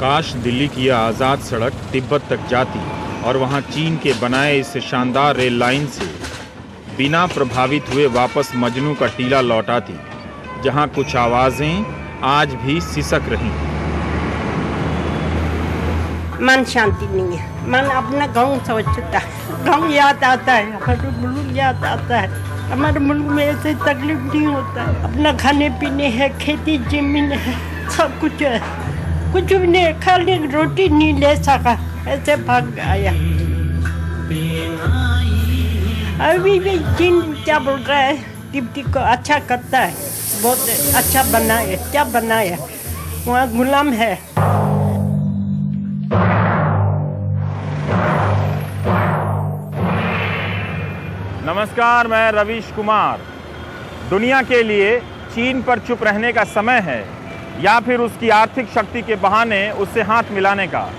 काश दिल्ली की यह आज़ाद सड़क तिब्बत तक जाती और वहां चीन के बनाए इस शानदार रेल लाइन से बिना प्रभावित हुए वापस मजनू का टीला लौटाती, जहां कुछ आवाज़ें आज भी सिसक रही हैं। मन शांति नहीं है, मन अपना गाँव सोचता है, गाँव याद आता है, हमारे मुल्क याद आता है। हमारे मुल्क में ऐसे तकलीफ नहीं होता है, अपना खाने पीने है, खेती जमीन है, सब कुछ है, कुछ भी नहीं, खाली रोटी नहीं ले सका, ऐसे भाग आया। अभी भी चीन क्या बोल रहा है, तिब्बती को अच्छा करता है, बहुत अच्छा बनाया, क्या बनाया, वहाँ गुलाम है। नमस्कार, मैं रवीश कुमार। दुनिया के लिए चीन पर चुप रहने का समय है या फिर उसकी आर्थिक शक्ति के बहाने उससे हाथ मिलाने का,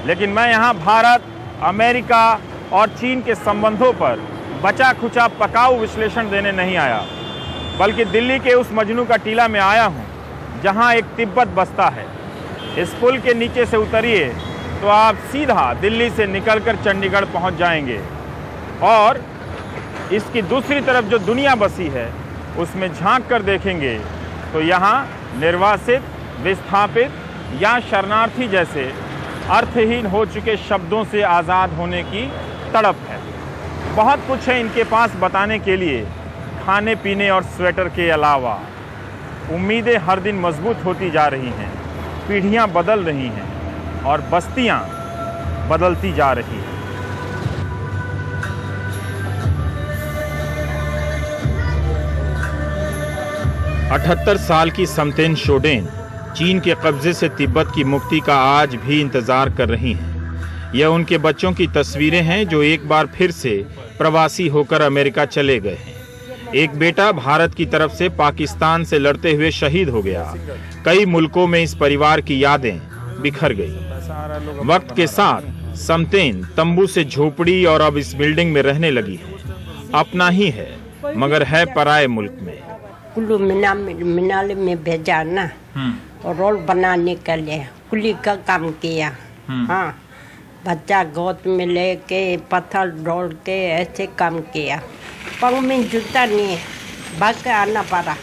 लेकिन मैं यहाँ भारत, अमेरिका और चीन के संबंधों पर बचा खुचा पकाऊ विश्लेषण देने नहीं आया, बल्कि दिल्ली के उस मजनू का टीला में आया हूँ जहाँ एक तिब्बत बसता है। इस पुल के नीचे से उतरिए तो आप सीधा दिल्ली से निकलकर चंडीगढ़ पहुँच जाएंगे और इसकी दूसरी तरफ जो दुनिया बसी है उसमें झांक कर देखेंगे तो यहाँ निर्वासित, विस्थापित या शरणार्थी जैसे अर्थहीन हो चुके शब्दों से आज़ाद होने की तड़प है। बहुत कुछ है इनके पास बताने के लिए, खाने पीने और स्वेटर के अलावा। उम्मीदें हर दिन मजबूत होती जा रही हैं, पीढ़ियाँ बदल रही हैं और बस्तियाँ बदलती जा रही हैं। अठहत्तर साल की समतेन शोडेन चीन के कब्जे से तिब्बत की मुक्ति का आज भी इंतजार कर रही हैं। यह उनके बच्चों की तस्वीरें हैं जो एक बार फिर से प्रवासी होकर अमेरिका चले गए हैं। एक बेटा भारत की तरफ से पाकिस्तान से लड़ते हुए शहीद हो गया। कई मुल्कों में इस परिवार की यादें बिखर गई। वक्त के साथ समतेन तंबू से झोपड़ी और अब इस बिल्डिंग में रहने लगी है। अपना ही है मगर है पराए मुल्क में। कुल्लू मिनाले में भेजा ना, और रोल बनाने के लिए कुली का काम किया। हाँ, बच्चा गोद में लेके पत्थर डोल के ऐसे काम किया। पाँव में जूता नहीं है, भाग के आना पड़ा।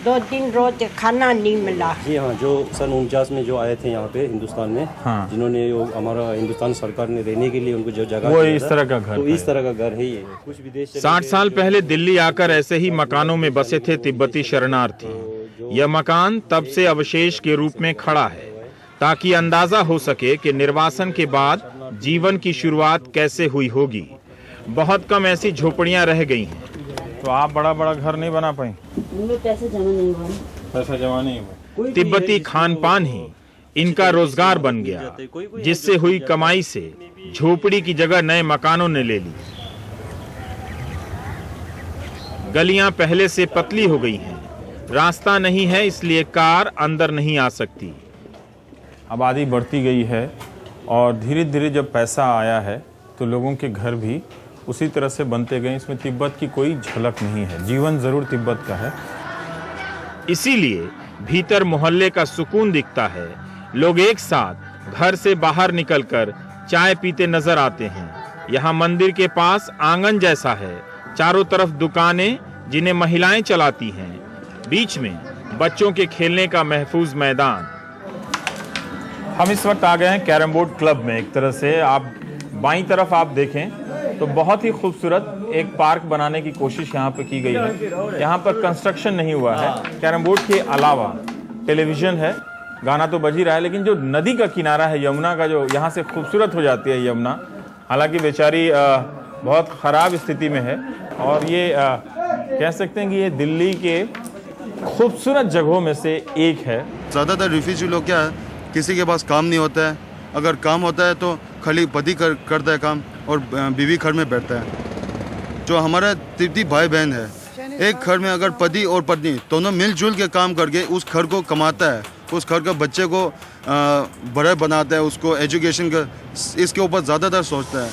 2-3 रोज खाना नहीं मिला। जी हाँ, जो सन 49 में जो आए थे यहाँ पे हिंदुस्तान में, हाँ। जिन्होंने हमारा हिंदुस्तान सरकार ने रहने के लिए उनको जो जगह वो इस तरह का घर, तो इस तरह का घर है ये। कुछ विदेश 60 साल पहले दिल्ली आकर ऐसे ही मकानों में बसे थे तिब्बती शरणार्थी। यह मकान तब से अवशेष के रूप में खड़ा है ताकि अंदाजा हो सके कि निर्वासन के बाद जीवन की शुरुआत कैसे हुई होगी। बहुत कम ऐसी झोपड़ियां रह गई हैं। तो आप बड़ा घर नहीं बना पाए? पैसे जमा नहीं हुआ। तिब्बती खान पान ही इनका रोजगार बन गया, जिससे हुई कमाई से झोपड़ी की जगह नए मकानों ने ले ली। गलियां पहले से पतली हो गई हैं, रास्ता नहीं है इसलिए कार अंदर नहीं आ सकती। आबादी बढ़ती गई है और धीरे धीरे जब पैसा आया है तो लोगों के घर भी उसी तरह से बनते गए। इसमें तिब्बत की कोई झलक नहीं है। जीवन जरूर तिब्बत का है, इसीलिए भीतर मोहल्ले का सुकून दिखता है। लोग एक साथ घर से बाहर निकलकर चाय पीते नजर आते हैं। यहाँ मंदिर के पास आंगन जैसा है, चारों तरफ दुकानें जिन्हें महिलाएं चलाती हैं, बीच में बच्चों के खेलने का महफूज मैदान। हम इस वक्त आ गए हैं कैरम बोर्ड क्लब में। एक तरह से आप बाईं तरफ आप देखें तो बहुत ही खूबसूरत एक पार्क बनाने की कोशिश यहाँ पर की गई है। यहाँ पर कंस्ट्रक्शन नहीं हुआ है। कैरम बोर्ड के अलावा टेलीविजन है, गाना तो बज ही रहा है, लेकिन जो नदी का किनारा है यमुना का, जो यहाँ से खूबसूरत हो जाती है यमुना, हालांकि बेचारी बहुत ख़राब स्थिति में है। और ये कह सकते हैं कि ये दिल्ली के खूबसूरत जगहों में से एक है। ज़्यादातर रिफ्यूजी लोग क्या है, किसी के पास काम नहीं होता है। अगर काम होता है तो खाली पति करता है काम और बीवी घर में बैठता है। जो हमारा तिब्बती भाई बहन है, एक घर में अगर पति और पत्नी दोनों मिलजुल के काम करके उस घर को कमाता है, उस घर के बच्चे को बड़े बनाता है, उसको एजुकेशन का इसके ऊपर ज़्यादातर सोचता है।